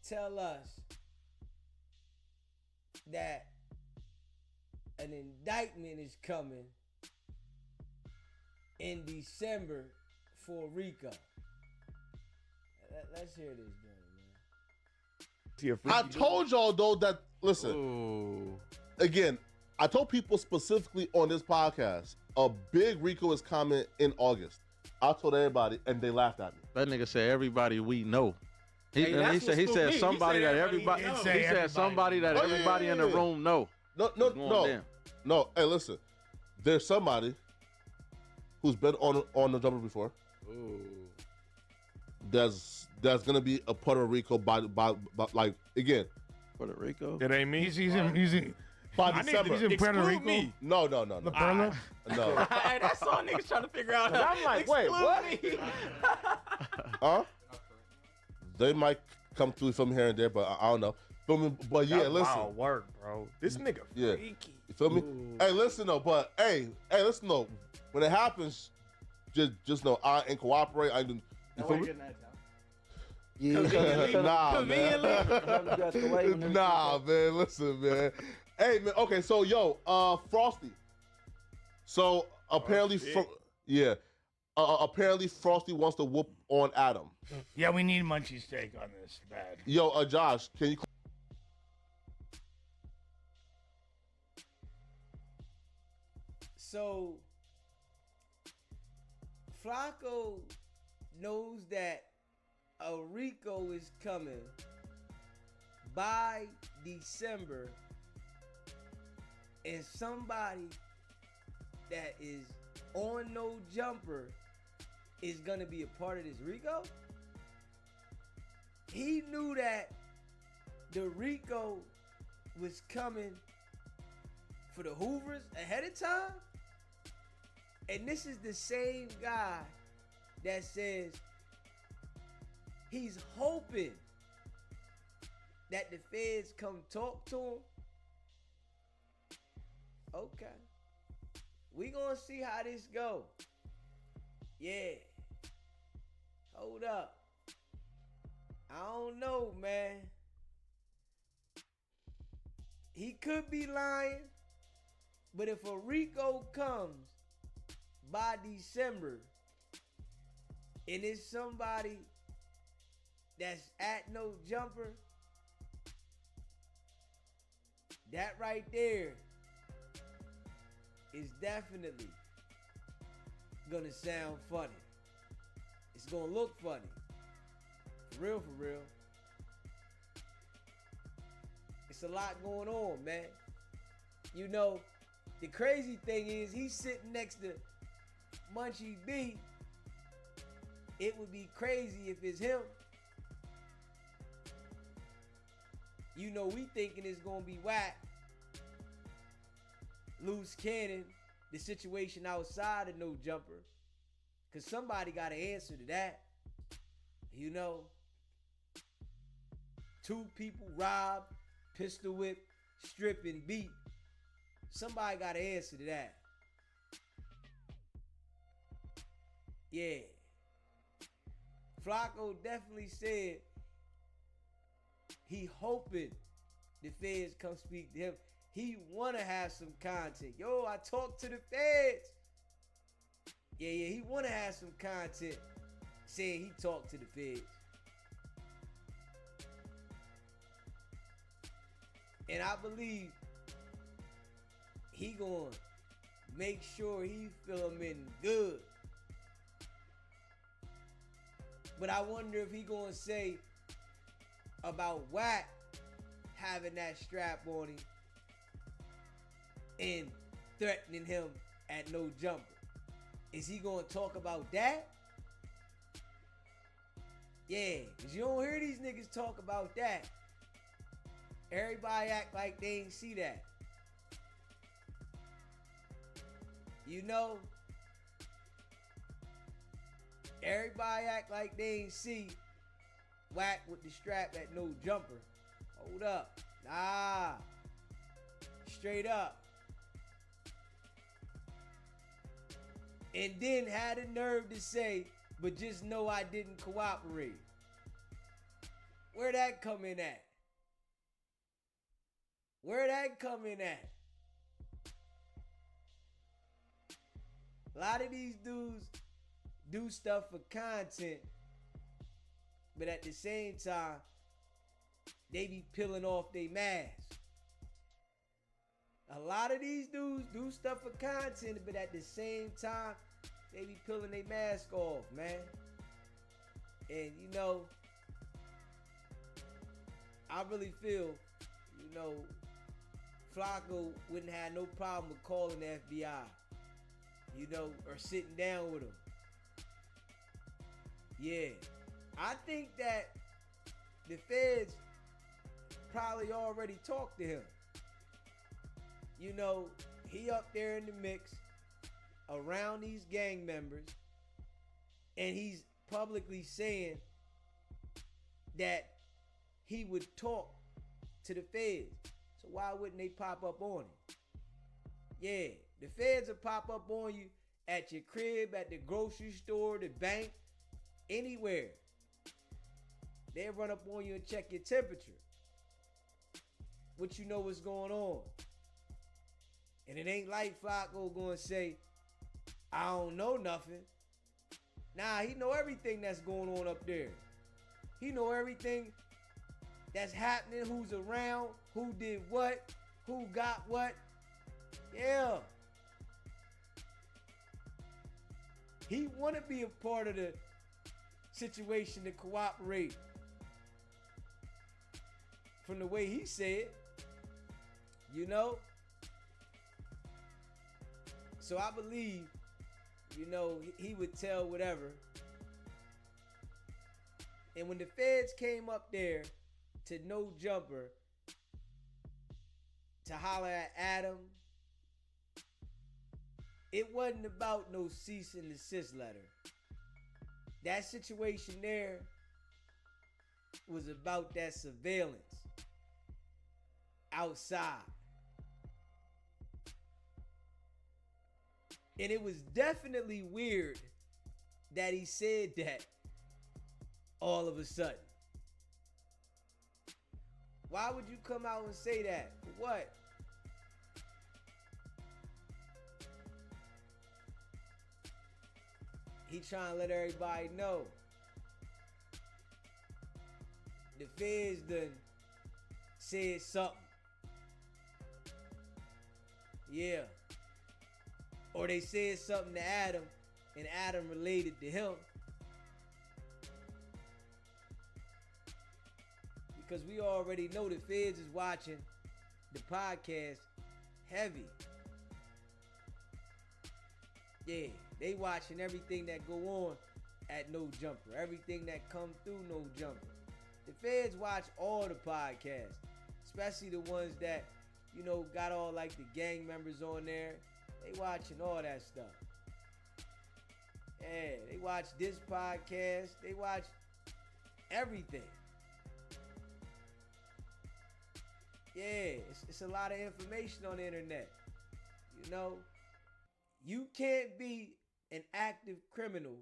tell us that an indictment is coming in December for Rico. Let's hear this, man. I told y'all though that, listen, again, I told people specifically on this podcast, a big Rico is coming in August. I told everybody and they laughed at me. That nigga said everybody we know. He said somebody that everybody in the room know. No. Hey, listen. There's somebody who's been on the jumper before. Ooh. That's gonna be a Puerto Rico by like again. Puerto Rico? It ain't me. He's in By December. He's in Puerto Rico. Me. No. La Perla? No. Hey, that's all niggas trying to figure out. I'm like, wait, what? Huh? They might come through from here and there, but I don't know. Feel me? But yeah, That's listen. wild work, bro. This nigga freaky. You feel me? Ooh. Hey, listen though. But hey, listen though. When it happens, just know I ain't cooperate. I didn't. You feel me? Yeah. Nah, man. Nah, man. Listen, man. Hey, man. Okay, so Frosty. So apparently, apparently Frosty wants to whoop on Adam. Yeah, we need Munchie's take on this. Bad. Yo, Josh, can you? So Flakko knows that a Rico is coming by December, and somebody that is on no jumper is gonna be a part of this Rico. He knew that the Rico was coming for the Hoovers ahead of time. And this is the same guy that says he's hoping that the feds come talk to him. Okay. We gonna see how this go. Yeah. Hold up. I don't know, man. He could be lying, but if a Rico comes by December and it's somebody that's at no jumper, that right there is definitely gonna sound funny. It's gonna look funny. For real. It's a lot going on, man. You know, the crazy thing is he's sitting next to Munchie B. It would be crazy if it's him. You know, we thinking it's gonna be whack. Loose cannon, the situation outside of no jumper. Cause somebody gotta answer to that. You know, 2 people robbed, pistol whip, strip and beat. Somebody gotta answer to that. Yeah. Flakko definitely said he hoping the feds come speak to him. He wanna have some content. Yo, I talked to the feds. Yeah, he wanna have some content saying he talked to the feds. And I believe he gonna make sure he fill him in good. But I wonder if he gonna say about Wack having that strap on him and threatening him at no jumper. Is he gonna talk about that? Yeah, because you don't hear these niggas talk about that. Everybody act like they ain't see that. You know, everybody act like they ain't see Wack with the strap at no jumper. Hold up. Nah. Straight up. And then had the nerve to say, but just know I didn't cooperate. Where that coming at? Where that coming at? A lot of these dudes do stuff for content, but at the same time, they be peeling off their masks. A lot of these dudes do stuff for content, but at the same time, they be peeling their mask off, man. And you know, I really feel, you know, Flakko wouldn't have no problem with calling the FBI, you know, or sitting down with them. Yeah, I think that the feds probably already talked to him. You know, he up there in the mix around these gang members, and he's publicly saying that he would talk to the feds. So why wouldn't they pop up on him? Yeah, the feds will pop up on you at your crib, at the grocery store, the bank, anywhere. They'll run up on you and check your temperature. What you know what's going on. And it ain't like Flakko gonna say, I don't know nothing. Nah, he know everything that's going on up there. He know everything that's happening, who's around, who did what, who got what. Yeah. He wanna be a part of the situation to cooperate. From the way he said, you know. So I believe, you know, he would tell whatever. And when the feds came up there to No Jumper to holler at Adam, it wasn't about no cease and desist letter. That situation there was about that surveillance outside. And it was definitely weird that he said that all of a sudden. Why would you come out and say that? For what? He trying to let everybody know. The feds done said something. Yeah. Or they said something to Adam, and Adam related to him. Because we already know the feds is watching the podcast heavy. Yeah, they watching everything that go on at No Jumper. Everything that come through No Jumper. The feds watch all the podcasts. Especially the ones that, you know, got all like the gang members on there. They watching all that stuff. Yeah, they watch this podcast. They watch everything. Yeah, it's a lot of information on the internet. You know, you can't be an active criminal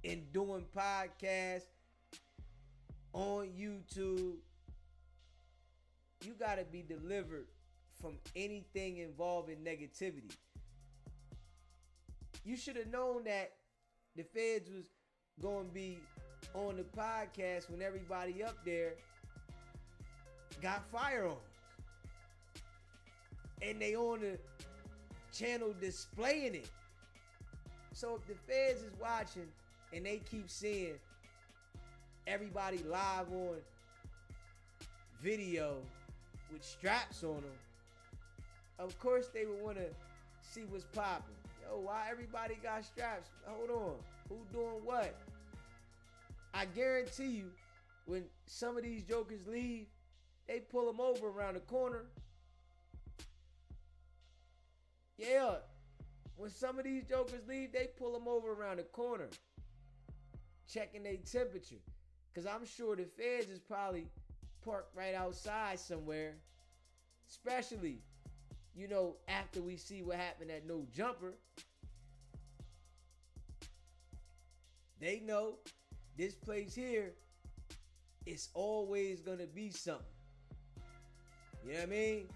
in doing podcasts on YouTube. You gotta be delivered from anything involving negativity. You should have known that the feds was gonna be on the podcast when everybody up there got firearms. And they on the channel displaying it. So if the feds is watching and they keep seeing everybody live on video with straps on them, of course they would want to see what's popping. Yo, why everybody got straps? Hold on. Who doing what? I guarantee you, when some of these jokers leave, they pull them over around the corner. Yeah. When some of these jokers leave, they pull them over around the corner, checking their temperature. Because I'm sure the feds is probably parked right outside somewhere, especially, you know, after we see what happened at No Jumper. They know this place here it's always gonna be something. You know what I mean?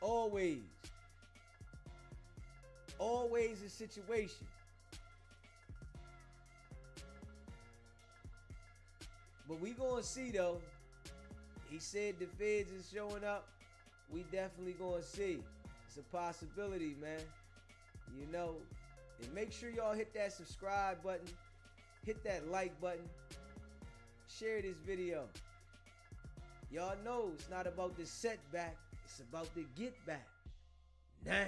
Always. Always a situation. But we gonna see though. He said the feds is showing up. We definitely gonna see. It's a possibility, man. You know. And make sure y'all hit that subscribe button. Hit that like button. Share this video. Y'all know it's not about the setback. It's about the get back. Now.